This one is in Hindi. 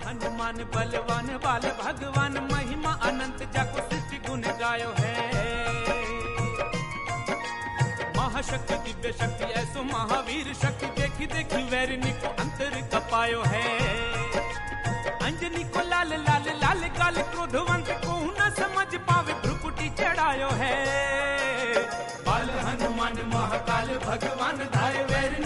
हनुमान बलवान बाल भगवान, महिमा अनंत जाको सृष्टि गुण गायो है। महाशक्ति दिव्य शक्ति ऐसो महावीर शक्ति, देखी देखी वैरिणी को अंतर कपायो है। अंजनी को लाल लाल लाल काल, क्रोधवंत को न समझ पावे भ्रुकुटी चढ़ायो है। बाल हनुमान महाकाल भगवान धाय वैरिणी